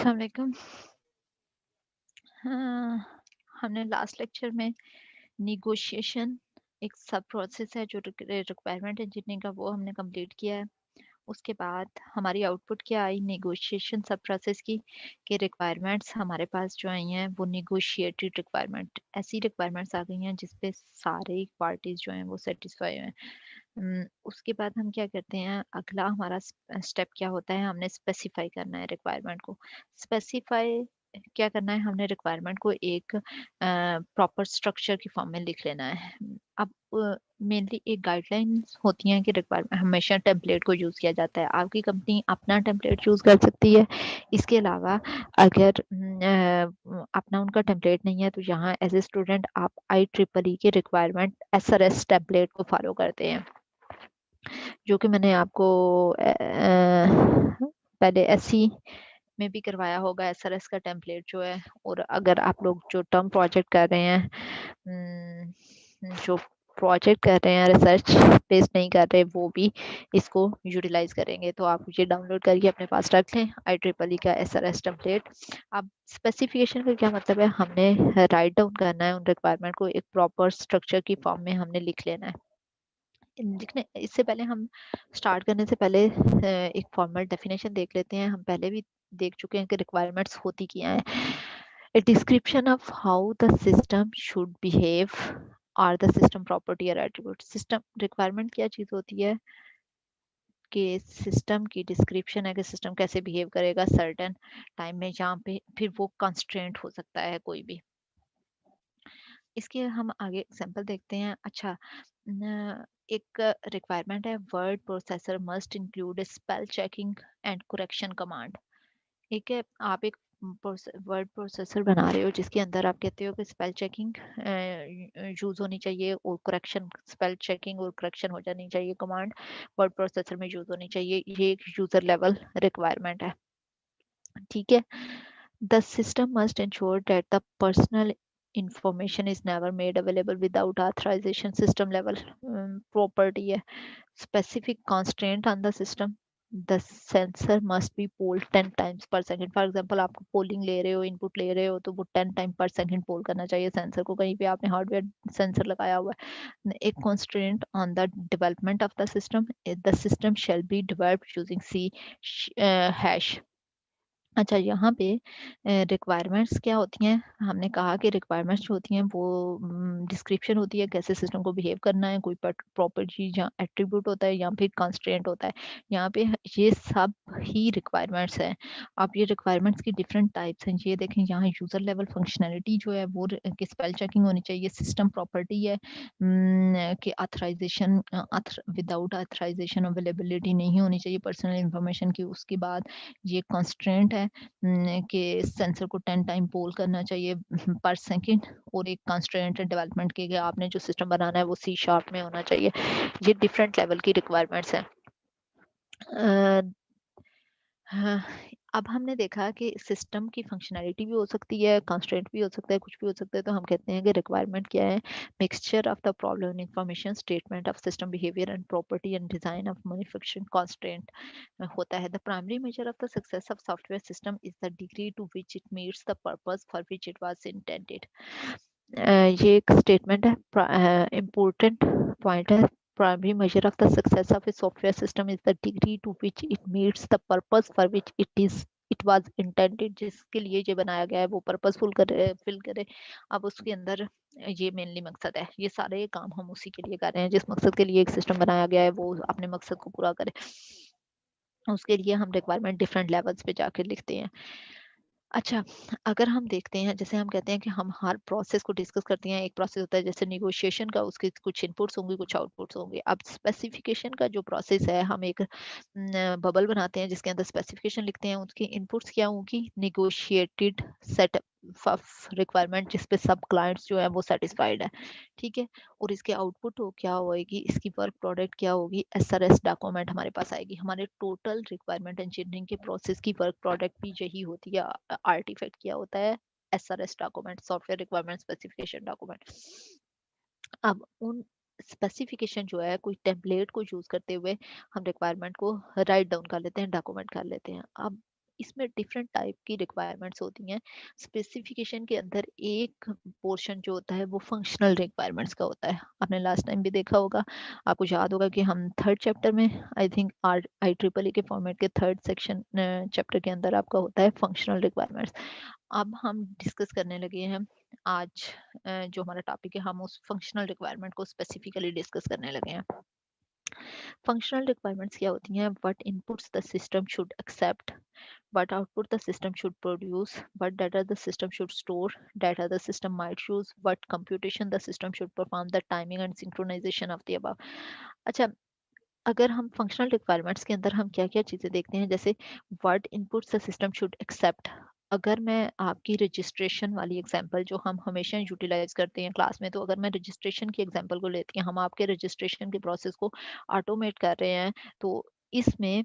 अस्सलाम वालेकुम। हमने लास्ट लेक्चर में निगोशिएशन एक सब प्रोसेस है जो रिक्वायरमेंट इंजीनियरिंग का, वो हमने कंप्लीट किया है। उसके बाद हमारी आउटपुट क्या आई निगोशिएशन सब प्रोसेस की, कि रिक्वायरमेंट्स हमारे पास जो आई हैं वो निगोशिएटेड रिक्वायरमेंट, ऐसी रिक्वायरमेंट्स आ गई हैं जिसपे सारे पार्टीज जो हैं वो सेटिस्फाई हैं। उसके बाद हम क्या करते हैं, अगला हमारा स्टेप क्या होता है, हमने स्पेसिफाई करना है रिक्वायरमेंट को। स्पेसिफाई क्या करना है, हमने रिक्वायरमेंट को एक प्रॉपर स्ट्रक्चर की फॉर्म में लिख लेना है। अब मेनली एक गाइडलाइंस होती हैं कि रिक्वायरमेंट हमेशा टेम्पलेट को यूज़ किया जाता है। आपकी कंपनी अपना टेम्पलेट यूज़ कर सकती है। इसके अलावा अगर अपना उनका टेम्पलेट नहीं है तो यहाँ एज ए स्टूडेंट आप IEEE के रिक्वायरमेंट SRS टेम्पलेट को फॉलो करते हैं, जो कि मैंने आपको पहले SC में भी करवाया होगा। SRS का टेम्पलेट जो है, और अगर आप लोग जो टर्म प्रोजेक्ट कर रहे हैं, जो प्रोजेक्ट कर रहे हैं, रिसर्च बेस्ड नहीं कर रहे, वो भी इसको यूटिलाइज करेंगे। तो आप ये डाउनलोड करके अपने पास रख लें, IEEE का SRS टेम्पलेट। अब स्पेसिफिकेशन का क्या मतलब है, हमने राइट डाउन करना है उन रिक्वायरमेंट को, एक प्रॉपर स्ट्रक्चर की फॉर्म में हमने लिख लेना है। लिखने इससे पहले हम स्टार्ट करने से पहले एक फॉर्मल डेफिनेशन देख लेते हैं। हम पहले भी देख चुके हैं कि रिक्वायरमेंट्स होती क्या है। A description of how the system should behave or the system property और एट्रीब्यूट। सिस्टम रिक्वायरमेंट क्या चीज होती है, कि सिस्टम की डिस्क्रिप्शन है कि सिस्टम कैसे बिहेव करेगा सर्टेन टाइम में, जहाँ पे फिर वो कंस्ट्रेंट हो सकता है कोई भी। इसके हम आगे एग्जांपल देखते हैं। अच्छा, एक रिक्वायरमेंट है, word processor must include spell checking and correction command. एक है, आप एक वर्ड प्रोसेसर बना रहे हो जिसके अंदर आप कहते हो कि स्पेल चेकिंग यूज होनी चाहिए और करेक्शन, स्पेल चेकिंग और करेक्शन हो जानी चाहिए, कमांड वर्ड प्रोसेसर में यूज होनी चाहिए। ये एक यूजर लेवल रिक्वायरमेंट है, ठीक है। The system must ensure that the personal information is never made available without authorization. System level property है। Specific constraint on the system. The sensor must be polled 10 times per second. For example, आप polling ले रहे हो, input ले रहे हो, तो वो 10 टाइम पर सेकंड पोल करना चाहिए सेंसर को। कहीं पे आपने हार्डवेयर सेंसर लगाया हुआ है। एक constraint on the development of the system. The system shall be developed using C hash. अच्छा, यहाँ पे रिक्वायरमेंट्स क्या होती हैं, हमने कहा कि रिक्वायरमेंट्स जो होती हैं वो डिस्क्रिप्शन होती है कैसे सिस्टम को बिहेव करना है, कोई प्रॉपर्टी या एट्रीब्यूट होता है या फिर कंस्ट्रेंट होता है। यहाँ पे ये सब ही रिक्वायरमेंट्स हैं। आप ये रिक्वायरमेंट्स की डिफरेंट टाइप्स हैं, ये देखें। यहाँ यूजर लेवल फंक्शनैलिटी जो है वो की स्पेल चेकिंग होनी चाहिए। सिस्टम प्रॉपर्टी है कि अथराइजेशन, विदाउट अथराइजेशन अवेलेबिलिटी नहीं होनी चाहिए पर्सनल इंफॉर्मेशन की। उसके बाद ये कंस्ट्रेंट है कि सेंसर को 10 टाइम पोल करना चाहिए पर सेकंड। और एक कंस्ट्रेंट है डेवलपमेंट के, कि आपने जो सिस्टम बनाना है वो C# में होना चाहिए। ये डिफरेंट लेवल की रिक्वायरमेंट्स हैं। हाँ, अब हमने देखा कि सिस्टम की फंक्शनैलिटी भी हो सकती है, कंस्ट्रेंट भी हो सकता है, कुछ भी हो सकता है। तो हम कहते हैं कि रिक्वायरमेंट क्या है, mixture of the problem information statement of system behaviour and property and design of manufacturing constraint होता है। The primary measure of the success of software system is the degree to which it meets the purpose for which it was intended. ये एक statement है, important point है। Primary measure of the success of a software system is the degree to which it meets the purpose for which it was intended। जिसके लिए ये बनाया गया है वो पर्पसफुल करे, फिल करे। अब उसके अंदर ये मेनली मकसद है, ये सारे काम हम उसी के लिए कर रहे हैं, जिस मकसद के लिए एक सिस्टम बनाया गया है वो अपने मकसद को पूरा करे। उसके लिए हम रिक्वायरमेंट डिफरेंट लेवल्स पे जाकर लिखते हैं। अच्छा, अगर हम देखते हैं, जैसे हम कहते हैं कि हम हर प्रोसेस को डिस्कस करते हैं। एक प्रोसेस होता है जैसे निगोशिएशन का, उसके कुछ इनपुट्स होंगे कुछ आउटपुट्स होंगे। अब स्पेसिफिकेशन का जो प्रोसेस है, हम एक बबल बनाते हैं जिसके अंदर स्पेसिफिकेशन लिखते हैं। उसकी इनपुट्स क्या होंगी, निगोशिएटेड सेट ऑफ रिक्वायरमेंट जिसपे सब क्लाइंट्स जो है वो सेटिस्फाइड है, ठीक है। और इसके आउटपुट हो क्या होएगी, इसकी वर्क प्रोडक्ट क्या होगी, SRS डॉक्यूमेंट हमारे पास आएगी। हमारे टोटल रिक्वायरमेंट इंजीनियरिंग के प्रोसेस की वर्क प्रोडक्ट भी यही होती है। आर्टिफैक्ट क्या होता है, SRS document, software requirement specification document. अब उन स्पेसिफिकेशन जो है, कोई टेम्पलेट को यूज करते हुए हम रिक्वायरमेंट को राइट डाउन कर लेते हैं, डॉक्यूमेंट कर लेते हैं। अब इसमें डिफरेंट टाइप की रिक्वायरमेंट्स होती हैं। स्पेसिफिकेशन के अंदर एक पोर्शन जो होता है वो फंक्शनल रिक्वायरमेंट्स का होता है। आपने लास्ट टाइम भी देखा होगा, आपको याद होगा कि हम थर्ड चैप्टर में, I think are I triple के फॉर्मेट के थर्ड सेक्शन चैप्टर के अंदर आपका होता है फंक्शनल रिक्वायरमेंट्स। अब हम डिस्कस करने लगे हैं आज, जो हमारा टॉपिक है, हम उस फंक्शनल रिक्वायरमेंट को स्पेसिफिकली डिस्कस करने लगे हैं। फंक्शनल रिक्वायरमेंट्स क्या होती हैं? What inputs the system should accept, what output the system should produce, what data the system should store, data the system might use, what computation the system should perform, the timing and synchronization of the above. अच्छा, अगर हम functional requirements के अंदर हम क्या क्या चीज़ें देखते हैं, जैसे word inputs the system should accept. अगर मैं आपकी रजिस्ट्रेशन वाली एग्जांपल जो हम हमेशा यूटिलाइज करते हैं क्लास में, तो अगर मैं रजिस्ट्रेशन की एग्जांपल को लेती हूँ, हम आपके रजिस्ट्रेशन के प्रोसेस को ऑटोमेट कर रहे हैं, तो इसमें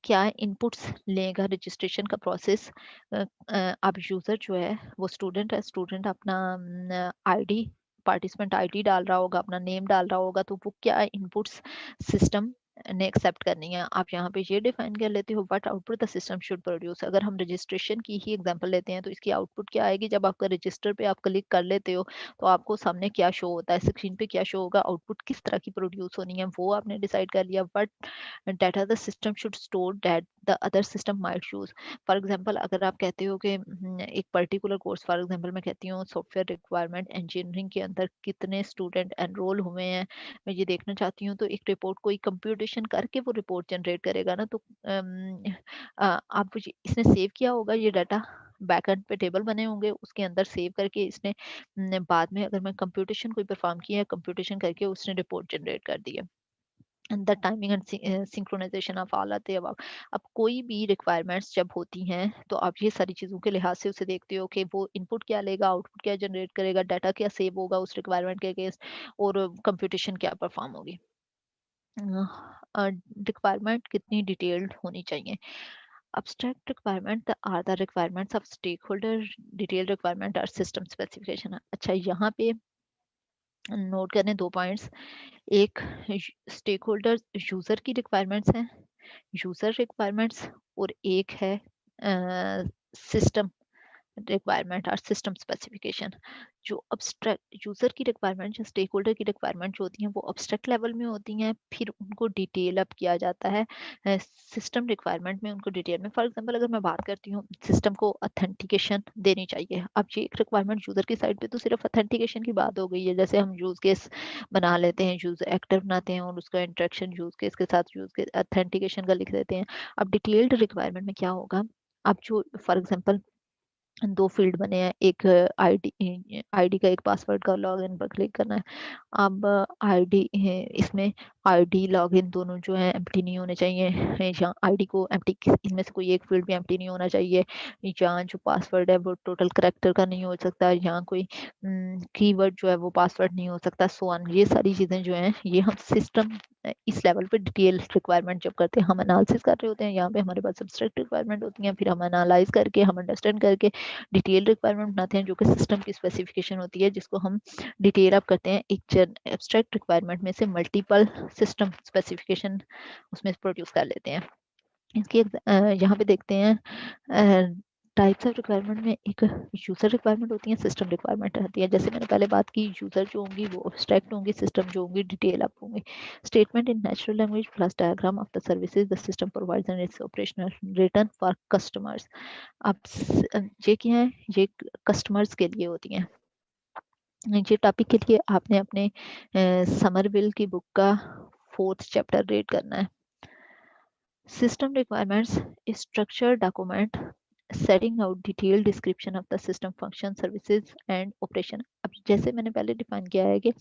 क्या इनपुट्स लेगा रजिस्ट्रेशन का प्रोसेस। अब यूज़र जो है वो स्टूडेंट है, स्टूडेंट अपना आईडी, पार्टिसिपेंट आईडी डाल रहा होगा, अपना नेम डाल रहा होगा, तो वो क्या इनपुट्स सिस्टम ने एक्सेप्ट करनी है। आप यहाँ पे ये डिफाइन कर लेते हो what output the system should produce. अगर हम रजिस्ट्रेशन की ही एग्जांपल लेते हैं, तो इसकी आउटपुट क्या आएगी? जब आपका रजिस्टर पे आप क्लिक कर लेते हो, तो आपको सामने क्या शो होता है, स्क्रीन पे क्या शो होगा, आउटपुट किस तरह की प्रोड्यूस होनी है, वो आपने डिसाइड कर लिया। But data the system should store that the other system might use। For example अगर आप कहते हो कि एक पर्टिकुलर कोर्स, फॉर एग्जांपल मैं कहती हूँ सॉफ्टवेयर रिक्वायरमेंट इंजीनियरिंग के अंदर कितने स्टूडेंट एनरोल हुए हैं, मैं ये देखना चाहती हूँ, तो एक रिपोर्ट कोई कंप्यूटेशन करके वो रिपोर्ट जनरेट करेगा ना, तो आप इसने सेव किया होगा ये डाटा, बैकएंड पे टेबल बने होंगे, उसके अंदर सेव करके इसने बाद में अगर मैं कंप्यूटेशन कोई परफॉर्म किया है, कंप्यूटेशन करके उसने रिपोर्ट जनरेट कर दी है। And the timing and synchronisation of all आते अब कोई भी रिक्वायरमेंट्स जब होती हैं, तो आप ये सारी चीज़ों के लिहाज से उसे देखते हो कि वो इनपुट क्या लेगा, आउटपुट क्या जनरेट करेगा, डाटा क्या सेव होगा उस रिक्वायरमेंट के केस, और कंप्यूटेशन क्या परफॉर्म होगी। रिक्वायरमेंट कितनी डिटेल्ड होनी चाहिए? abstract requirement are the requirements of stakeholder, detailed requirement और system specification। अच्छा, यहाँ पे नोट करने दो पॉइंट्स। एक, स्टेक होल्डर यूजर की रिक्वायरमेंट्स हैं, यूजर रिक्वायरमेंट्स, और एक है सिस्टम रिक्वायरमेंट और सिस्टम स्पेसिफिकेशन। जो अब्स्ट्रैक्ट यूजर की रिक्वायरमेंट या स्टेक होल्डर की रिक्वायरमेंट जो होती हैं वो अब्स्ट्रैक्ट लेवल में होती हैं, फिर उनको डिटेल अप किया जाता है सिस्टम रिक्वायरमेंट में, उनको डिटेल में। फॉर एग्जांपल अगर मैं बात करती हूँ, सिस्टम को अथेंटिकेशन देनी चाहिए। अब ये एक रिक्वायरमेंट यूजर की साइड पे तो सिर्फ अथेंटिकेशन की बात हो गई है, जैसे हम यूज केस बना लेते हैं, यूज एक्टर बनाते हैं और उसका इंटरेक्शन यूज केस के साथ यूज के अथेंटिकेशन का लिख देते हैं। अब डिटेल्ड रिक्वायरमेंट में क्या होगा? अब जो फॉर एग्जांपल दो फील्ड बने हैं, एक आईडी, आईडी का एक पासवर्ड का लॉगिन पर क्लिक करना है। अब आईडी है, इसमें आईडी लॉगिन दोनों जो है एम्प्टी नहीं होने चाहिए, या आईडी को एम्प्टी, इनमें से कोई एक फील्ड भी एम्प्टी नहीं होना चाहिए, या जो पासवर्ड है वो टोटल करेक्टर का नहीं हो सकता, या कोई कीवर्ड जो है वो पासवर्ड नहीं हो सकता, सो ऑन। ये सारी चीज़ें जो हैं ये हम सिस्टम इस लेवल पे डिटेल रिक्वायरमेंट जब करते हैं, हम एनालिसिस कर रहे होते हैं, यहाँ पे हमारे पास सब्सट्रैक्ट रिक्वायरमेंट होती हैं, फिर हम एनालाइज करके, हम अंडरस्टैंड करके डिटेल रिक्वायरमेंट बनाते हैं, जो कि सिस्टम की स्पेसिफिकेशन होती है, जिसको हम डिटेल अप करते हैं एक एब्स्ट्रैक्ट रिक्वायरमेंट में से मल्टीपल सिस्टम स्पेसिफिकेशन उसमें प्रोड्यूस कर लेते हैं। इसकी यहाँ पे देखते हैं टाइप्स ऑफ रिक्वायरमेंट में, एक यूजर रिक्वायरमेंट होती है, सिस्टम रिक्वायरमेंट रहती है। जैसे मैंने पहले बात की, यूजर जो होंगी वो एब्स्ट्रैक्ट होंगी, सिस्टम जो होंगी डिटेल अप होंगी। Statement in natural language plus diagram of the services the system provides and it's operational return for customers. अब ये क्या है? ये कस्टमर्स के लिए होती हैं। ये टॉपिक के लिए आपने अपने समरविल की बुक का 4th चैप्टर रीड करना है। System requirements is structured document setting out detailed description of the system function, services and operation। अब जैसे मैंने पहले डिफाइन किया है कि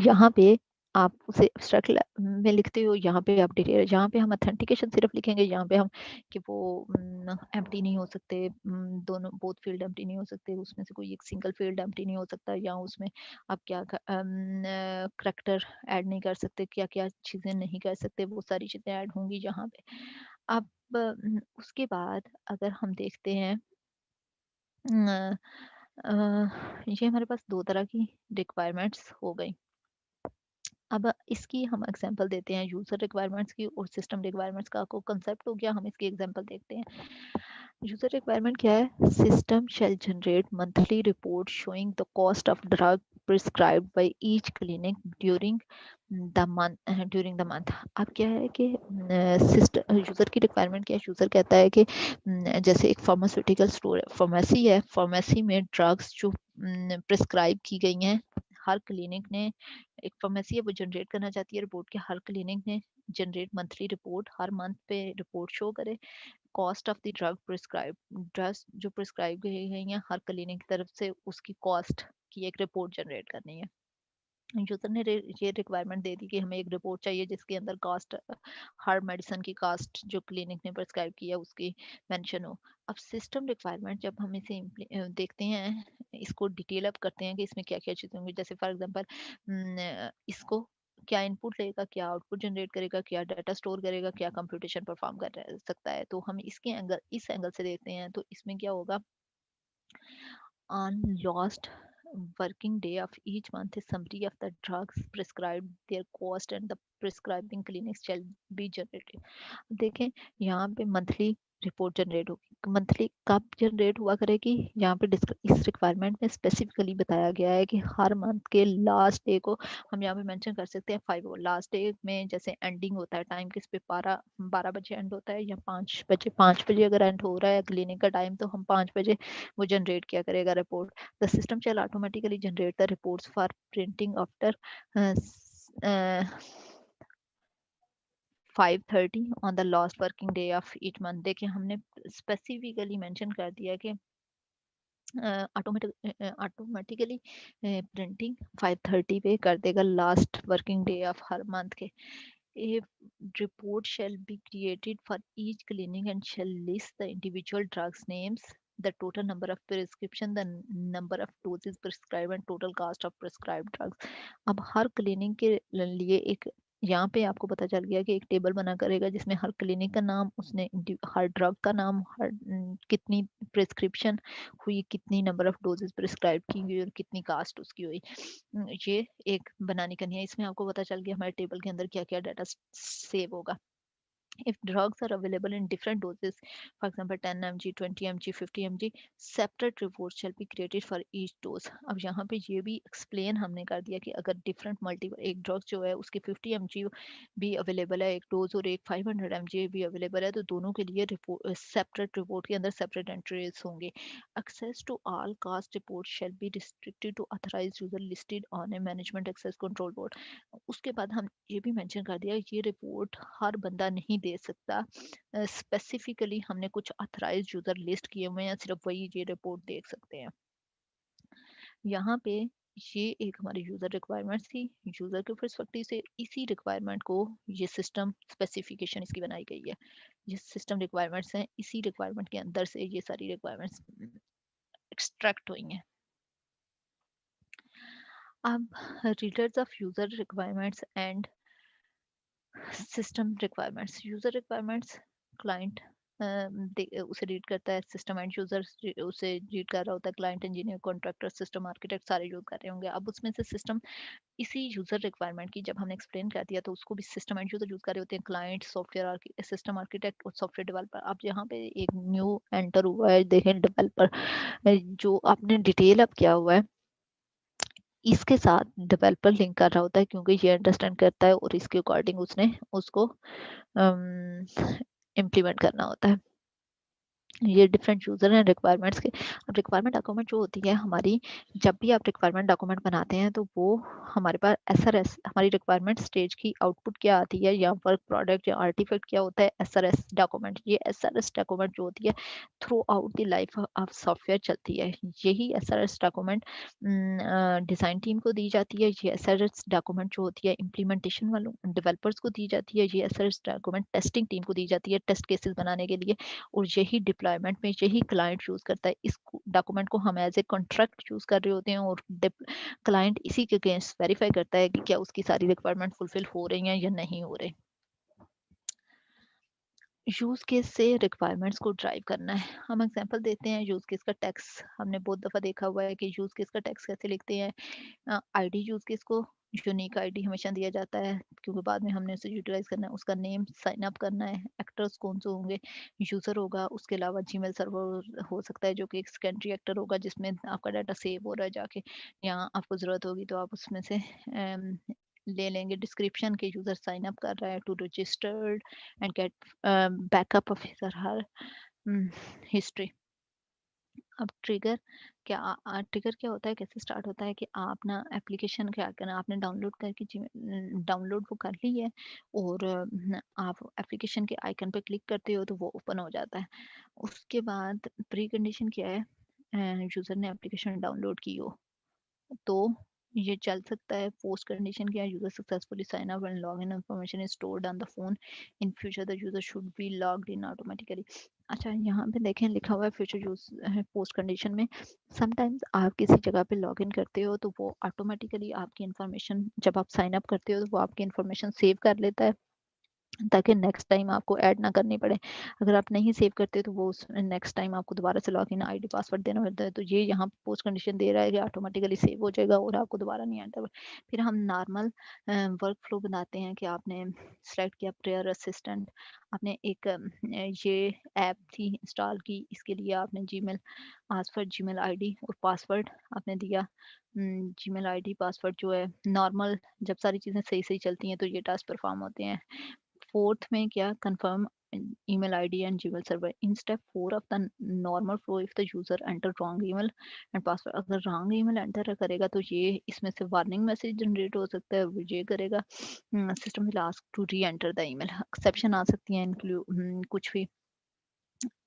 यहाँ पे आप उसे एब्स्ट्रैक्ट में लिखते हो, यहाँ पे आप डिटेल, यहाँ पे हम अथेंटिकेशन सिर्फ लिखेंगे, यहाँ पे हम कि वो एम्प्टी नहीं हो सकते, दोनों बोथ फील्ड एम्प्टी नहीं हो सकते, उसमें से कोई एक सिंगल फील्ड एम्प्टी नहीं हो सकता, या उसमें आप क्या करैक्टर ऐड नहीं कर सकते, क्या क्या चीज़ें नहीं कर सकते, वो सारी चीज़ें ऐड होंगी यहाँ पे। अब उसके बाद अगर हम देखते हैं, अ, ये हमारे पास दो तरह की रिक्वायरमेंट्स हो गई। अब इसकी हम एग्जांपल देते हैं यूजर रिक्वायरमेंट्स की और सिस्टम रिक्वायरमेंट्स का। आपको कंसेप्ट हो गया, हम इसकी एग्जांपल देखते हैं। यूजर रिक्वायरमेंट क्या है? System shall generate monthly report showing the cost of drug prescribed by each clinic during the month. अब क्या है कि सिस्टम यूजर की रिक्वायरमेंट क्या है? यूजर कहता है कि जैसे एक फार्मास्यूटिकल स्टोर है, फार्मेसी है, फार्मेसी में ड्रग्स जो प्रिस्क्राइब की गई हैं, हर क्लिनिक ने, एक फार्मेसी है वो जनरेट करना चाहती है रिपोर्ट कि हर क्लिनिक ने जनरेट मंथली रिपोर्ट, हर मंथ पे रिपोर्ट शो करे cost of the drug prescribe, drugs जो प्रिस्क्राइब की गई हैं हर क्लिनिक की तरफ से, उसकी कॉस्ट की एक रिपोर्ट जनरेट करनी है। यूजर ने ये रिक्वायरमेंट दे दी कि हमें एक रिपोर्ट चाहिए जिसके अंदर कॉस्ट, हर मेडिसिन की कॉस्ट जो क्लिनिक ने प्रिस्क्राइब किया उसकी मेंशन हो। अब सिस्टम रिक्वायरमेंट जब हम इसे देखते हैं, इसको डिटेल अप करते हैं कि इसमें क्या क्या चीज़ें होंगी। जैसे फॉर एग्जांपल इसको क्या इनपुट लेगा, क्या आउटपुट जनरेट करेगा, क्या डाटा स्टोर करेगा, क्या कंप्यूटेशन परफॉर्म कर सकता है। तो हम इसके एंगल, इस एंगल से देखते हैं तो इसमें क्या होगा, on last working day of each month, a summary of the drugs prescribed, their cost and the prescribing clinics shall be generated। देखें यहाँ पे मंथली रिपोर्ट जनरेट होगी। मंथली कब जनरेट हुआ करेगी? यहाँ पे इस रिक्वायरमेंट में स्पेसिफिकली बताया गया है कि हर मंथ के लास्ट डे को हम यहाँ पे मेंशन कर सकते हैं 5 लास्ट डे में, जैसे एंडिंग होता है टाइम किस पे, 12 बजे एंड होता है या 5 बजे। 5 बजे अगर एंड हो रहा है क्लिनिक का टाइम तो हम 5 बजे वो जनरेट किया करेगा report. The system shall automatically generate the reports for printing after 5:30 on the last working day of each month. देखिए हमने स्पेसिफिकली मेंशन कर दिया कि ऑटोमेटिकली प्रिंटिंग 5:30 पे कर देगा last working day of her month के। A report shall be created for each clinic and shall list the individual drugs names, the total number of prescription, the number of doses prescribed and total cost of prescribed drugs। अब हर clinic के लिए एक, यहाँ पे आपको पता चल गया कि एक टेबल बना करेगा जिसमें हर क्लिनिक का नाम, उसने हर ड्रग का नाम, हर कितनी प्रिस्क्रिप्शन हुई, कितनी नंबर ऑफ डोजेस प्रिस्क्राइब की गई और कितनी कास्ट उसकी हुई। ये एक बनानी करनी है। इसमें आपको पता चल गया हमारे टेबल के अंदर क्या क्या डाटा सेव होगा। If drugs are available in different doses, for example 10 mg, 20 mg, 50 mg, separate reports shall be created for each dose। अब यहाँ पे ये भी एक्सप्लेन हमने कर दिया कि अगर डिफरेंट मल्टीपल, एक ड्रग जो है उसके 50 mg भी अवेलेबल है एक डोज और एक 500 mg भी अवेलेबल है, तो दोनों के लिए रिपोर्ट, सेपरेट रिपोर्ट के अंदर सेपरेट एंट्रीज होंगे। Access to all cost reports shall be restricted to authorized user listed on a management access control board। उसके बाद हम ये भी मेंशन कर दिया ये रिपोर्ट हर बंदा नहीं दे सकता, स्पेसिफिकली हमने कुछ अथराइज्ड यूजर लिस्ट किए हुए हैं, सिर्फ वही ये रिपोर्ट देख सकते हैं। यहाँ पे ये एक हमारी यूजर रिक्वायरमेंट्स थी। यूजर के पर्सपेक्टिव से इसी रिक्वायरमेंट को ये सिस्टम स्पेसिफिकेशन इसकी बनाई गई है। ये सिस्टम रिक्वायरमेंट्स हैं, इसी रिक्वायरमेंट के अंदर से ये सारी रिक्वायरमेंट्स एक्सट्रैक्ट हुई हैं। अब readers of user requirements and system requirements. User requirements client उसे रीड करता है, सिस्टम एंड यूजर उसे रीड कर रहा होता है, client, engineer, contractor, system architect सारे यूज कर रहे होंगे। अब उसमें से सिस्टम, इसी यूजर रिक्वायरमेंट की जब हमने एक्सप्लेन कर दिया तो उसको भी सिस्टम एंड यूजर यूज कर रहे होते हैं, क्लाइंट, सॉफ्टवेयर सिस्टम आर्किटेक्ट और सॉफ्टवेयर डेवलपर। अब यहाँ पे एक न्यू एंटर हुआ है, देखें डेवलपर, जो आपने डिटेल अब किया हुआ है इसके साथ डेवलपर लिंक कर रहा होता है क्योंकि ये अंडरस्टैंड करता है और इसके अकॉर्डिंग उसने उसको इम्प्लीमेंट करना होता है। ये डिफरेंट यूजर हैं रिक्वायरमेंट्स के। अब रिक्वायरमेंट डॉक्यूमेंट जो होती है हमारी, जब भी आप रिक्वायरमेंट डॉक्यूमेंट बनाते हैं तो वो हमारे पास एसआरएस, हमारी रिक्वायरमेंट स्टेज की आउटपुट क्या आती है या वर्क प्रोडक्ट या आर्टिफैक्ट क्या होता है, एसआरएस डॉक्यूमेंट। ये एसआरएस डॉक्यूमेंट जो होती है through out the life of software चलती है। यही एसआरएस डॉक्यूमेंट डिज़ाइन टीम को दी जाती है, ये एसआरएस डॉक्यूमेंट जो होती है इम्प्लीमेंटेशन वालों डेवलपर्स को दी जाती है, ये एसआरएस डॉक्यूमेंट टेस्टिंग टीम को दी जाती है टेस्ट केसेस बनाने के लिए, और यही डिप्लॉयमेंट में यही क्लाइंट यूज करता है। इस डॉक्यूमेंट को हम एज ए कॉन्ट्रैक्ट यूज कर रहे होते हैं और क्लाइंट इसी के अगेंस्ट वेरीफाई करता है कि क्या उसकी सारी रिक्वायरमेंट फुलफिल हो रही हैं या नहीं हो रही। यूज केस से रिक्वायरमेंट्स को ड्राइव करना है। हम एग्जांपल देते हैं यूज केस का टेक्स्ट हमने बहुत दफ़ा देखा हुआ है कि यूज केस का टेक्स्ट कैसे लिखते हैं। आईडी यूज केस को यूनिक आईडी हमेशा दिया जाता है क्योंकि बाद में हमने उसे यूटिलाइज करना है। उसका नेम साइन अप करना है, एक्टर्स कौन से होंगे, यूज़र होगा, उसके अलावा जीमेल सर्वर हो सकता है जो कि एक सेकेंडरी एक्टर होगा जिसमें आपका डाटा सेव हो रहा है जाके, या आपको ज़रूरत होगी तो आप उसमें से ले लेंगे। डिस्क्रिप्शन के यूज़र साइन अप कर रहा है to registered and get backup of her history. अब ट्रिगर ट्रिगर क्या होता है, कैसे स्टार्ट होता है कि आप ना एप्लीकेशन क्या करना, आपने डाउनलोड करके डाउनलोड वो कर ली है और आप एप्लीकेशन के आइकन पे क्लिक करते हो तो वो ओपन हो जाता है। उसके बाद प्री कंडीशन क्या है, यूज़र ने एप्लीकेशन डाउनलोड की हो तो ये चल सकता है। पोस्ट कंडीशन क्या है, user successfully sign up and log in information is stored on the phone, in future the user should be logged in automatically. अच्छा यहाँ पे देखें लिखा हुआ है फ्यूचर यूज पोस्ट कंडीशन में, समटाइम्स आप किसी जगह पे लॉग इन करते हो तो वो ऑटोमेटिकली आपकी इन्फॉर्मेशन, जब आप साइन अप करते हो तो वो आपकी इन्फॉर्मेशन सेव कर लेता है ताकि नेक्स्ट टाइम आपको ऐड ना करनी पड़े। अगर आप नहीं सेव करते तो वो नेक्स्ट टाइम आपको दोबारा से लॉगिन आईडी पासवर्ड देना होता है। तो ये यहाँ पोस्ट कंडीशन दे रहा है कि ऑटोमेटिकली सेव हो जाएगा और आपको दोबारा नहीं आता। फिर हम नॉर्मल वर्क फ्लो बनाते हैं कि आपने सेलेक्ट किया प्रेयर असिस्टेंट, आपने एक ये ऐप थी इंस्टॉल की, इसके लिए आपने Gmail ask for Gmail ID और पासवर्ड आपने दिया। जीमेल आईडी पासवर्ड जो है नॉर्मल, जब सारी चीज़ें सही सही चलती हैं तो ये टास्क परफॉर्म होते हैं। फोर्थ में क्या, confirm email id and gmail server in step 4 of the normal flow if the user enter wrong email and password। अगर wrong email enter करेगा तो ये इसमें से वार्निंग मैसेज जनरेट हो सकता है, वो ये करेगा system will ask to reenter the email. Exception आ सकती है इंक्लूड कुछ भी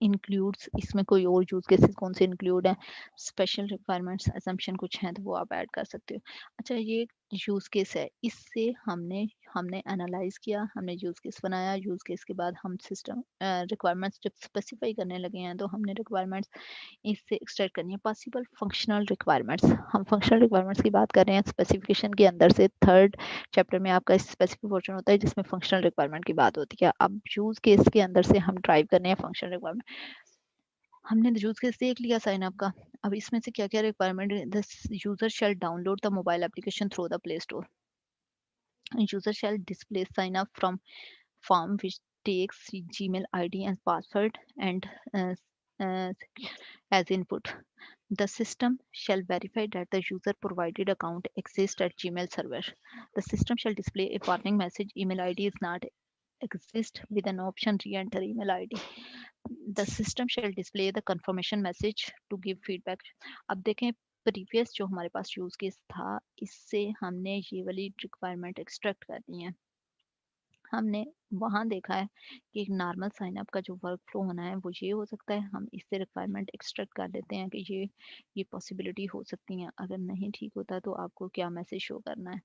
इंक्लूड्स, इसमें कोई और यूज केसेस कौन से इंक्लूड हैं, स्पेशल रिक्वायरमेंट्स असम्पशन कुछ हैं तो वो आप ऐड कर सकते हो। अच्छा ये यूज केस है, इससे हमने हमने एनालाइज किया, हमने यूज केस बनाया, यूज केस के बाद हम सिस्टम रिक्वायरमेंट्स जब स्पेसिफाई करने लगे हैं तो हमने रिक्वायरमेंट्स इससे एक्सट्रैक्ट करनी है। पॉसिबल फंक्शनल रिक्वायरमेंट्स, हम फंक्शनल रिक्वायरमेंट्स की बात कर रहे हैं स्पेसिफिकेशन के अंदर से। थर्ड चैप्टर में आपका स्पेसिफिक पोर्शन होता है जिसमें फंक्शनल रिक्वायरमेंट की बात होती है। अब यूज केस के अंदर से हम ड्राइव करने हैं फंक्शनल रिक्वायरमेंट। हमने यूज केस देख लिया साइन अप का, अब इसमें से क्या क्या requirement, the user shall download the mobile application through the play store, user shall display sign up from form which takes Gmail ID and password and uh, as input. The system shall verify that the user provided account exists at Gmail server. The system shall display a warning message, email ID is not exist with an option re-enter email ID. The system shall display the confirmation message to give feedback. अब देखें previous जो हमारे पास use case था इससे हमने ये वाली requirement extract करनी है। हमने वहाँ देखा है कि एक नॉर्मल साइन अप का जो वर्क फ्लो होना है वो ये हो सकता है, हम इससे रिक्वायरमेंट एक्सट्रैक्ट कर लेते हैं कि ये पॉसिबिलिटी हो सकती है। अगर नहीं ठीक होता तो आपको क्या मैसेज शो करना है।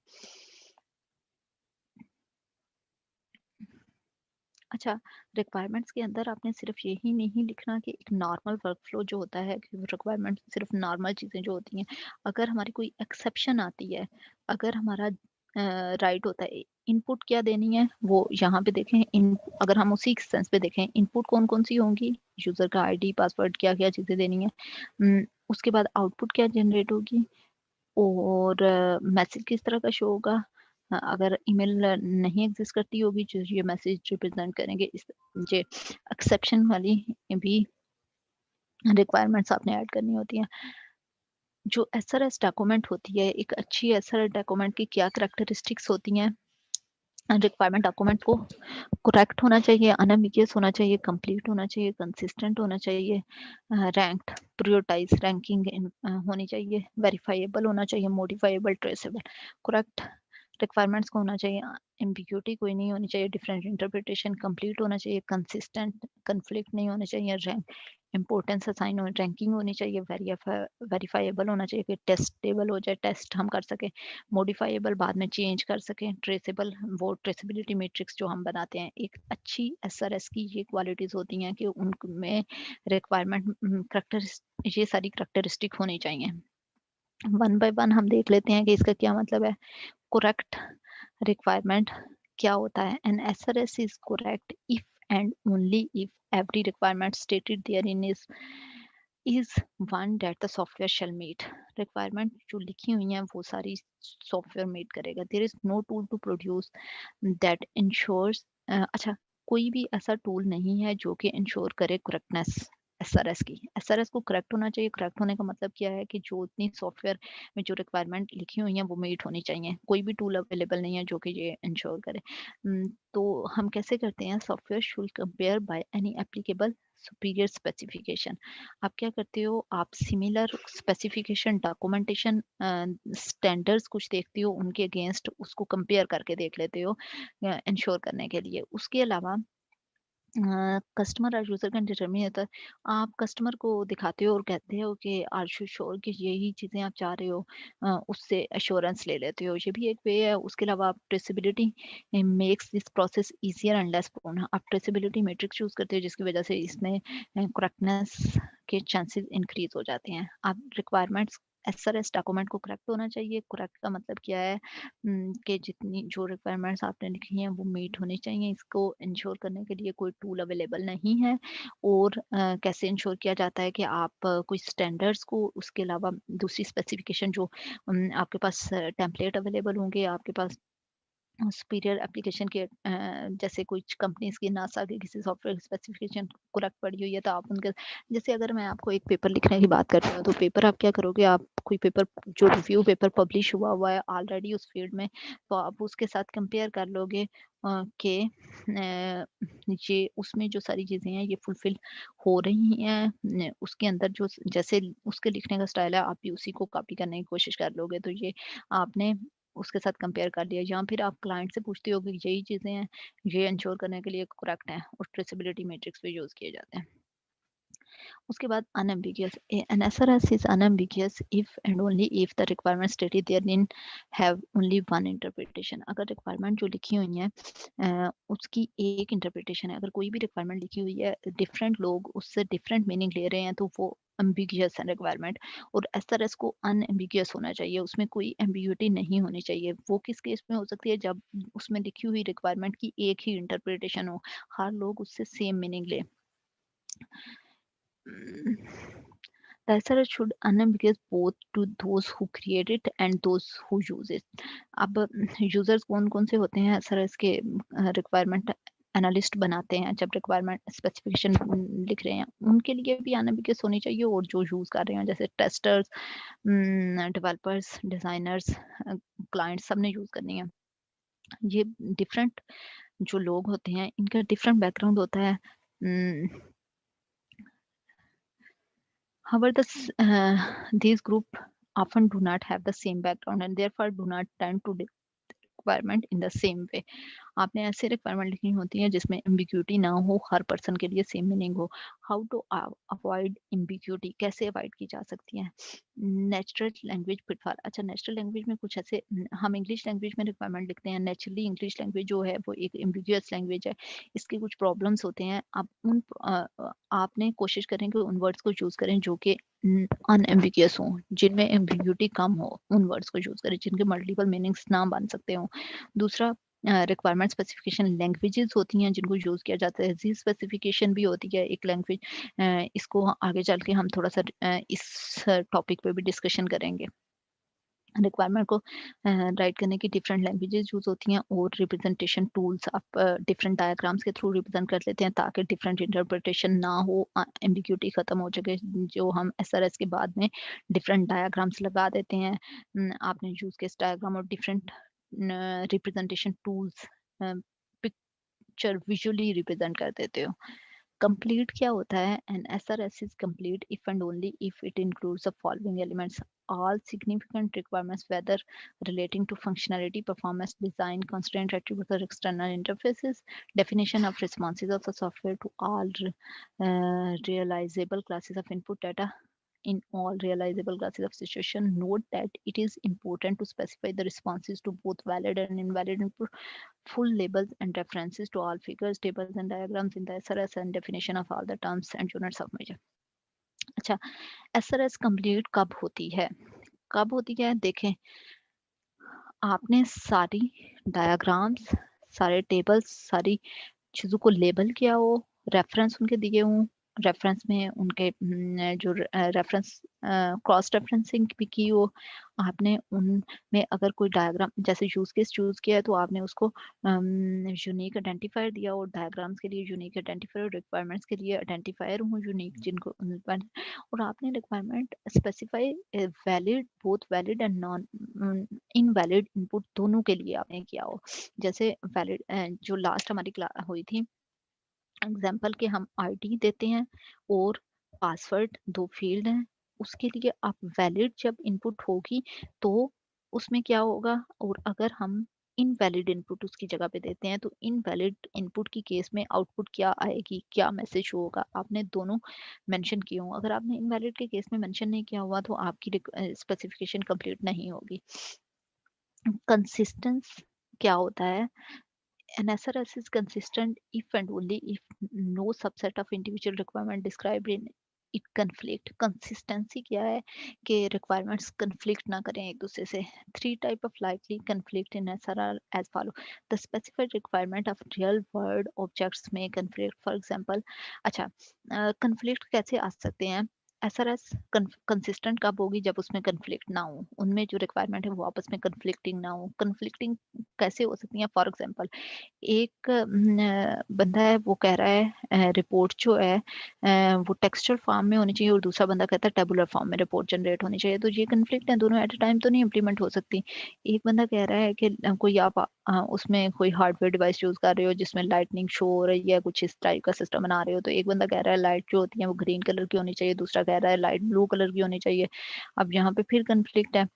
अच्छा रिक्वायरमेंट्स के अंदर आपने सिर्फ यही नहीं लिखना कि एक नॉर्मल वर्क फ्लो जो होता है कि रिक्वायरमेंट सिर्फ नॉर्मल चीज़ें जो होती हैं, अगर हमारी कोई एक्सेप्शन आती है, अगर हमारा राइट होता है इनपुट क्या देनी है वो यहाँ पे देखें। इन अगर हम उसी सेंस पे देखें इनपुट कौन कौन सी होंगी, यूज़र का आईडी पासवर्ड क्या क्या चीज़ें देनी है, उसके बाद आउटपुट क्या जनरेट होगी और मैसेज किस तरह का शो होगा। अगर ईमेल नहीं एग्जिस्ट करती होगी जो ये मैसेज रिप्रेजेंट करेंगे, इस ये एक्सेप्शन वाली भी रिक्वायरमेंट्स आपने ऐड करनी होती हैं। जो एसआरएस डॉक्यूमेंट होती है, एक अच्छी एसआरएस डॉक्यूमेंट की क्या करैक्टरिस्टिक्स होती हैं, रिक्वायरमेंट डॉक्यूमेंट को करेक्ट होना चाहिए, अनएम्बिगियस होना चाहिए, कंप्लीट होना चाहिए, कंसिस्टेंट होना चाहिए, रैंक्ड प्रियोरिटाइज रैंकिंग होनी चाहिए, वेरीफाइएबल होना चाहिए, मॉडिफाइएबल, ट्रेसेबल। करेक्ट रिक्वायरमेंट्स को होना चाहिए, एम्बिग्यूटी कोई नहीं होनी चाहिए, डिफरेंट इंटरप्रिटेशन, कंप्लीट होना चाहिए, कंसिस्टेंट, कन्फ्लिक्ट नहीं होना चाहिए, रैंक इंपॉर्टेंस असाइन हो, रैंकिंग होनी चाहिए, वेरीफाइएबल होना चाहिए कि टेस्टेबल हो जाए, टेस्ट हम कर सकें, मॉडिफाइएबल बाद में चेंज कर सकें, ट्रेसेबल वो ट्रेसेबिलिटी मैट्रिक्स जो हम बनाते हैं। एक अच्छी एसआरएस की ये क्वालिटीज़ होती हैं कि उनमें रिक्वायरमेंट ये सारी करैक्टरिस्टिक होनी चाहिए। वन बाय वन हम देख लेते हैं कि इसका क्या मतलब है। करेक्ट रिक्वायरमेंट क्या होता है, an SRS is correct if and only if every requirement stated therein is one that the software shall meet. Requirement जो लिखी हुई हैं वो सारी सॉफ्टवेयर मीट करेगा. There is no tool to produce that ensures अच्छा, कोई भी ऐसा टूल नहीं है जो कि इंश्योर करे करेक्टनेस एसआरएस की. एसआरएस को करेक्ट होना चाहिए. करेक्ट होने का मतलब क्या है कि जो इतनी सॉफ्टवेयर में जो रिक्वायरमेंट लिखी हुई हैं वो मीट होनी चाहिए. कोई भी टूल अवेलेबल नहीं है जो कि ये इंश्योर करे. तो हम कैसे करते हैं? Software should compare by any applicable superior specification. आप क्या करते हो? आप सिमिलर स्पेसिफिकेशन डॉक्यूमेंटेशन स्टैंडर्ड्स कुछ देखते हो, उनके अगेंस्ट उसको कंपेयर करके देख लेते हो इंश्योर करने के लिए. उसके अलावा कस्टमर और यूज़र कैन डिटरमिन होता है. आप कस्टमर को दिखाते हो और कहते हो कि आर यू श्योर कि यही चीज़ें आप चाह रहे हो, उससे एश्योरेंस ले लेते हो. ये भी एक वे है. उसके अलावा आप traceability makes this process easier and less prone. आप ट्रेसेबिलिटी मैट्रिक्स यूज़ करते हो जिसकी वजह से इसमें करेक्टनेस के चांसेस इंक्रीज हो जाते हैं. आप रिक्वायरमेंट्स एसआरएस डॉक्यूमेंट को करेक्ट होना चाहिए. करेक्ट का मतलब क्या है? कि जितनी जो रिक्वायरमेंट्स आपने लिखी हैं वो मीट होनी चाहिए. इसको इंश्योर करने के लिए कोई टूल अवेलेबल नहीं है. और कैसे इंश्योर किया जाता है कि आप कोई स्टैंडर्ड्स को, उसके अलावा दूसरी स्पेसिफिकेशन जो आपके पास टेम्पलेट अवेलेबल होंगे, आपके पास सुपीरियर एप्लीकेशन के जैसे कुछ कंपनीज की नासा की किसी सॉफ्टवेयर स्पेसिफिकेशन करेक्ट पड़ी हुई है तो आप उनके, जैसे अगर मैं आपको एक पेपर लिखने की बात करती हूँ तो पेपर आप क्या करोगे? आप कोई पेपर जो रिव्यू पेपर पब्लिश हुआ हुआ है ऑलरेडी उस फील्ड में, तो आप उसके साथ कंपेयर कर लोगे कि ये उसमें जो सारी चीज़ें हैं ये फुलफिल हो रही हैं. उसके अंदर जो जैसे उसके लिखने का स्टाइल है आप भी उसी को कॉपी करने की कोशिश कर लोगे. तो ये आपने उसके साथ कंपेयर कर लिया. या फिर आप क्लाइंट से पूछते हो कि यही चीज़ें हैं, ये इंश्योर करने के लिए करेक्ट हैं, और ट्रेसेबिलिटी मैट्रिक्स भी यूज़ किए जाते हैं. उसके बाद unambiguous. An SRS is unambiguous if and only if the requirement stated therein have only one interpretation. अगर रिक्वायरमेंट जो लिखी हुई है उसकी एक इंटरप्रिटेशन है. अगर कोई भी रिक्वायरमेंट लिखी हुई है, डिफरेंट लोग उससे डिफरेंट मीनिंग ले रहे हैं, तो वो एम्बिगियस है रिक्वायरमेंट. और एसआरएस को अनएम्बिगियस होना चाहिए. उसमें कोई एम्बिग्यूटी नहीं होनी चाहिए. वो किस केस में हो सकती है? जब उसमें लिखी हुई रिक्वायरमेंट की एक ही इंटरप्रिटेशन हो, हर लोग उससे सेम मीनिंग ले. The SRS should unambiguous both to those who create it and those who use it. अब यूजर्स कौन कौन से होते हैं SRS के? रिक्वायरमेंट एनालिस्ट बनाते हैं जब रिक्वायरमेंट स्पेसिफिकेशन लिख रहे हैं, उनके लिए भी अनएम्बिगस होनी चाहिए. और जो यूज़ कर रहे हैं जैसे टेस्टर्स, डेवलपर्स, डिज़ाइनर्स, क्लाइंट्स, सब ने यूज़ करनी है. ये डिफरेंट जो लोग होते हैं इनका डिफरेंट बैकग्राउंड होता है. However, these group often do not have the same background and therefore do not tend to requirement in the same way. आपने ऐसे रिक्वायरमेंट लिखनी होती है जिसमें एम्बिग्यूटी ना हो, हर पर्सन के लिए सेम मीनिंग हो. हाउ टू अवॉइड एम्बिग्यूटी, कैसे अवॉइड की जा सकती है? Natural language pitfall. अच्छा, नेचुरल लैंग्वेज में कुछ ऐसे, हम इंग्लिश लैंग्वेज में रिक्वायरमेंट लिखते हैं. नेचुरली इंग्लिश लैंग्वेज जो है वो एक एम्बिगुअस लैंग्वेज है. इसके कुछ प्रॉब्लम्स होते हैं. आप आपने कोशिश करें कि उन वर्ड्स को चूज करें जो कि अनएम्बिगियस हो, जिनमें एम्बिग्यूटी कम हो. उन वर्ड्स को यूज करें जिनके मल्टीपल मीनिंग्स ना बन सकते हो. दूसरा, रिक्वायरमेंट स्पेसिफिकेशन लैंग्वेजेस होती हैं जिनको यूज़ किया जाता है. जी स्पेसिफिकेशन भी होती है एक लैंग्वेज. इसको आगे चल के हम थोड़ा सा इस टॉपिक पे भी डिस्कशन करेंगे. रिक्वायरमेंट को राइट करने की डिफरेंट लैंग्वेजेस यूज़ होती हैं. और रिप्रेजेंटेशन टूल्स आप डिफरेंट डायग्राम्स के थ्रू रिप्रेजेंट कर लेते हैं ताकि डिफरेंट इंटरप्रिटेशन ना हो, एम्बिग्यूटी खत्म हो जाए. जो हम एसआरएस के बाद में डिफरेंट डायग्राम्स लगा देते हैं. आपने यूज केस डायग्राम और different representation tools picture visually represent कर देते हो. कंप्लीट क्या होता है? An SRS is complete if and only if it includes the following elements: all significant requirements, whether relating to functionality, performance, design, constraint, attributes, or external interfaces, definition of responses of the software to all realizable classes of input data in all realizable classes of situation. Note that it is important to specify the responses to both valid and invalid input, full labels and references to all figures, tables, and diagrams in the SRS, and definition of all the terms and units of measure. अच्छा, SRS complete कब होती है? कब होती है? देखें, आपने सारी डायग्राम्स, सारे टेबल्स, सारी चीज़ों को लेबल किया हो, रेफरेंस उनके दिए हों, रेफरेंस में उनके जो रेफरेंस क्रॉस रेफरेंसिंग भी की हो, आपने उनमें अगर कोई डायग्राम जैसे यूज़ केस चूज़ किया है तो आपने उसको यूनिक आइडेंटिफायर दिया हो, डायग्राम्स के लिए यूनिक आइडेंटिफायर, रिक्वायरमेंट्स के लिए आइडेंटिफायर हो यूनिक जिनको और आपने requirement specify valid both valid and non invalid input दोनों के लिए आपने किया हो। जैसे वैलिड जो लास्ट हमारी क्लास हुई थी एग्जाम्पल के हम आईडी देते हैं और पासवर्ड दो फील्ड हैं, उसके लिए आप वैलिड जब इनपुट होगी तो उसमें क्या होगा, और अगर हम इनवैलिड इनपुट उसकी जगह पे देते हैं तो इनवैलिड इनपुट की केस में आउटपुट क्या आएगी, क्या मैसेज होगा, आपने दोनों मेंशन किए हों। अगर आपने इनवैलिड के केस में मेंशन नहीं किया हुआ तो आपकी स्पेसिफिकेशन कंप्लीट नहीं होगी। कंसिस्टेंस क्या होता है? An SRS is consistent if and only if no subset of individual requirement described in it conflict. Consistency क्या है कि requirements conflict ना करें एक दूसरे से. Three type of likely conflict in SRR as follow. The specified requirement of real world objects may conflict. For example, अच्छा conflict कैसे आ सकते हैं? SRS कंसिस्टेंट कब होगी? जब उसमें कन्फ्लिक्ट ना हो, उनमें जो रिक्वायरमेंट है वो आपस में कन्फ्लिक्टिंग ना हो. कन्फ्लिक्टिंग कैसे हो सकती है? फॉर एग्जांपल एक बंदा है वो कह रहा है रिपोर्ट जो है वो टेक्सचुअल फॉर्म में होनी चाहिए और दूसरा बंदा कहता है टेबुलर फॉर्म में रिपोर्ट जनरेट होनी चाहिए, तो ये कन्फ्लिक्ट है, दोनों एट अ टाइम तो नहीं इम्प्लीमेंट हो सकती. एक बंदा कह रहा है कि कोई आप उसमें कोई हार्डवेयर डिवाइस यूज कर रहे हो जिसमें लाइटनिंग शो हो रही है, कुछ इस टाइप का सिस्टम बना रहे हो, तो एक बंदा कह रहा है लाइट जो होती है वो ग्रीन कलर की होनी चाहिए, दूसरा कह रहा है लाइट ब्लू कलर की होनी चाहिए. अब यहाँ पे फिर कन्फ्लिक्ट है.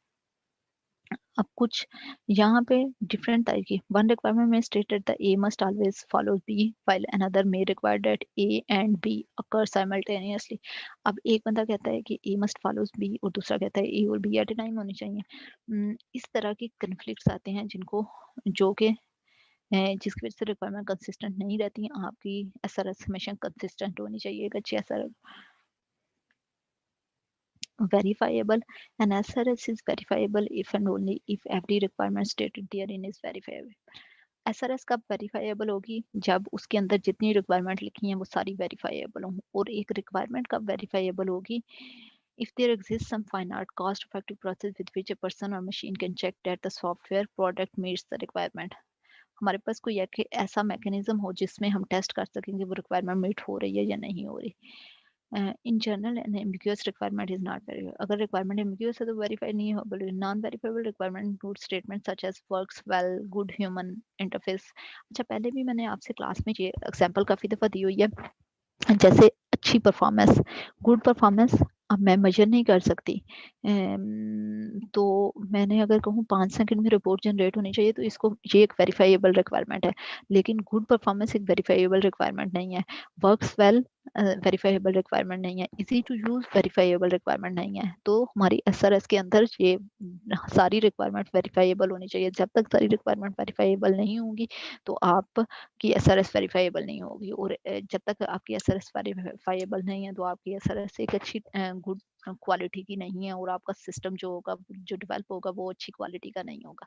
अब कुछ यहाँ पे डिफरेंट टाइप की वन रिक्वायरमेंट में stated the A must always follow B while another may require that A and B occur simultaneously. अब एक बंदा कहता है कि A must follows B और दूसरा कहता है A और B एट ए टाइम होनी चाहिए. इस तरह के कन्फ्लिक्ट्स आते हैं जिनको जो कि जिसकी वजह से रिक्वायरमेंट कंसिस्टेंट नहीं रहती हैं. आपकी एसआरएस हमेशा कंसिस्टेंट होनी चाहिए, एक अच्छी SRS. Verifiable. An SRS is verifiable if and only if every requirement stated therein is verifiable. SRS कब वेरीफाइबल होगी? जब उसके अंदर जितनी रिक्वायरमेंट लिखी हैं वो सारी वेरीफाइबल हों. और एक रिक्वायरमेंट कब वेरीफाइबल होगी? If there exists some finite cost-effective process with which a person or machine can check that the software product meets the requirement. हमारे पास कोई ऐसा मैकेनिज्म हो जिसमें हम टेस्ट कर सकेंगे वो रिक्वायरमेंट मीट हो रही है या नहीं हो रही. In general an ambiguous requirement is not very. अगर रिक्वायरमेंट एम्बिगुअस है तो वेरीफाई नहीं हो. But non verifiable requirement include statement such as works well, good human interface. अच्छा पहले भी मैंने आपसे क्लास में ये एग्जांपल काफ़ी दफ़ा दी हुई है. जैसे अच्छी परफॉर्मेंस, गुड परफॉर्मेंस अब मैं मेजर नहीं कर सकती. तो मैंने अगर कहूँ 5 सेकंड में रिपोर्ट जनरेट होनी चाहिए तो इसको ये एक वेरीफाइबल रिक्वायरमेंट है. लेकिन गुड परफॉर्मेंस एक वेरीफाइबल रिक्वायरमेंट नहीं है. वर्क्स वेल वेरीफाइबल रिक्वायरमेंट नहीं है. Easy to use verifiable requirement नहीं है. तो हमारी एसआरएस के अंदर ये सारी रिक्वायरमेंट वेरीफाइबल होनी चाहिए. जब तक सारी रिक्वायरमेंट वेरीफाइबल नहीं होंगी तो आप की एसआरएस वेरीफाइबल नहीं होगी. और जब तक आपकी एसआरएस वेरीफाइबल नहीं है तो आपकी एसआरएस एक अच्छी गुड क्वालिटी की नहीं है और आपका सिस्टम जो होगा जो डेवलप होगा वो अच्छी क्वालिटी का नहीं होगा.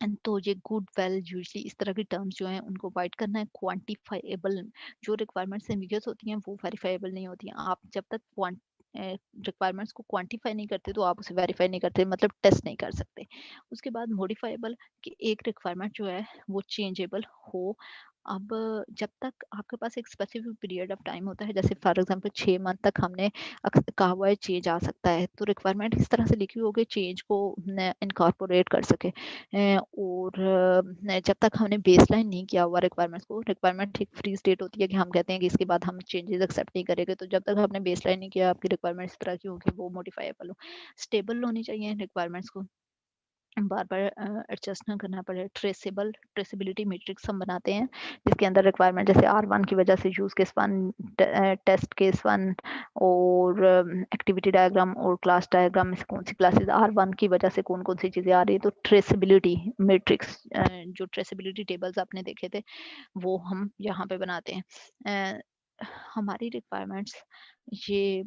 एंड तो ये गुड वेल यूजली इस तरह की टर्म्स जो हैं उनको अवॉइड करना है. क्वांटिफाइबल जो रिक्वायरमेंट्स एम्बिगियस होती हैं वो वेरीफाइबल नहीं होती हैं. आप जब तक रिक्वायरमेंट्स को क्वांटिफाई नहीं करते तो आप उसे वेरीफाई नहीं करते, मतलब टेस्ट नहीं कर सकते. उसके बाद मॉडिफाइबल कि एक रिक्वायरमेंट जो है वो चेंजेबल हो. अब जब तक आपके पास एक स्पेसिफिक पीरियड ऑफ टाइम होता है, जैसे फॉर एग्जांपल 6 मंथ तक हमने कहा हुआ है चेंज आ सकता है, तो रिक्वायरमेंट इस तरह से लिखी होगी चेंज को इनकॉर्पोरेट कर सके. और जब तक हमने बेसलाइन नहीं किया हुआ रिक्वायरमेंट्स को, रिक्वायरमेंट एक फ्री स्टेट होती है कि हम कहते हैं कि इसके बाद हम चेंजेस एक्सेप्ट नहीं करेंगे, तो जब तक आपने बेसलाइन नहीं किया आपकी रिक्वायरमेंट इस तरह की होगी वो मॉडिफाइबल हो. स्टेबल होनी चाहिए रिक्वायरमेंट्स को, बार बार एडजस्ट ना करना पड़े. ट्रेसेबिलिटी मैट्रिक्स हम बनाते हैं जिसके अंदर रिक्वायरमेंट जैसे R1 की वजह से यूज केस 1, टेस्ट केस 1 और एक्टिविटी डायग्राम और क्लास डायग्राम में से कौन सी क्लासेस R1 की वजह से कौन कौन सी चीज़ें आ रही है. तो ट्रेसेबिलिटी मैट्रिक्स जो ट्रेसेबिलिटी टेबल्स आपने देखे थे वो हम यहाँ पे बनाते हैं. हमारी रिक्वायरमेंट्स ये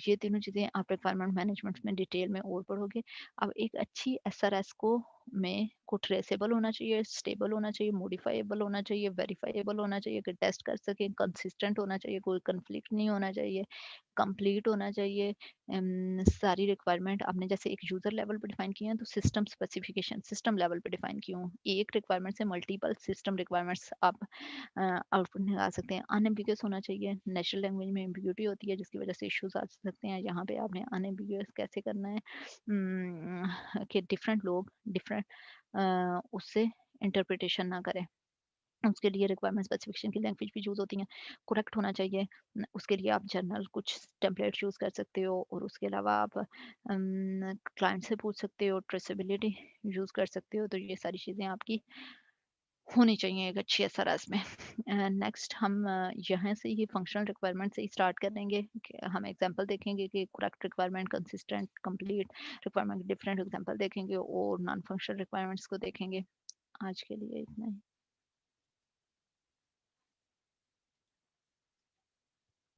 ये तीनों चीज़ें आप रिक्वायरमेंट मैनेजमेंट में डिटेल में और पढ़ोगे. अब एक अच्छी एसआरएस को में को ट्रेसेबल होना चाहिए, स्टेबल होना चाहिए, मॉडिफाइएबल होना चाहिए, वेरीफाइएबल होना चाहिए कि टेस्ट कर सकें, कंसिस्टेंट होना चाहिए, कोई कन्फ्लिक्ट नहीं होना चाहिए, कंप्लीट होना चाहिए। सारी रिक्वायरमेंट आपने जैसे एक यूज़र लेवल पे डिफाइन किए हैं, तो सिस्टम स्पेसिफिकेशन सिस्टम लेवल पे डिफाइन की हूँ। एक रिक्वायरमेंट से मल्टीपल सिस्टम रिक्वायरमेंट्स आप आउटपुट निकाल सकते हैं। अनएम्बिगुअस होना चाहिए, नेचुरल लैंग्वेज में एम्बिग्यूटी होती है जिसकी वजह से इश्यूज आ सकते हैं। यहाँ पे आपने अनएम्बिगुअस कैसे करना है कि डिफरेंट लोग डिफरेंट उससे इंटरप्रिटेशन ना करें। उसके लिए रिक्वायरमेंट स्पेसिफिकेशन की लैंग्वेज भी यूज़ होती हैं। करेक्ट होना चाहिए। उसके लिए आप जनरल कुछ टेम्पलेट यूज़ कर सकते हो, और उसके अलावा आप क्लाइंट से पूछ सकते हो, ट्रेसेबिलिटी यूज़ कर सकते हो। तो ये सारी चीज़ें आपकी होनी चाहिए एक अच्छी एसआरएस में। नेक्स्ट हम यहाँ से ही फंक्शनल रिक्वायरमेंट से ही स्टार्ट करेंगे कि हम एग्जांपल देखेंगे कि correct requirement, consistent, complete requirement, different example देखेंगे और नॉन फंक्शनल रिक्वायरमेंट्स को देखेंगे। आज के लिए इतना ही।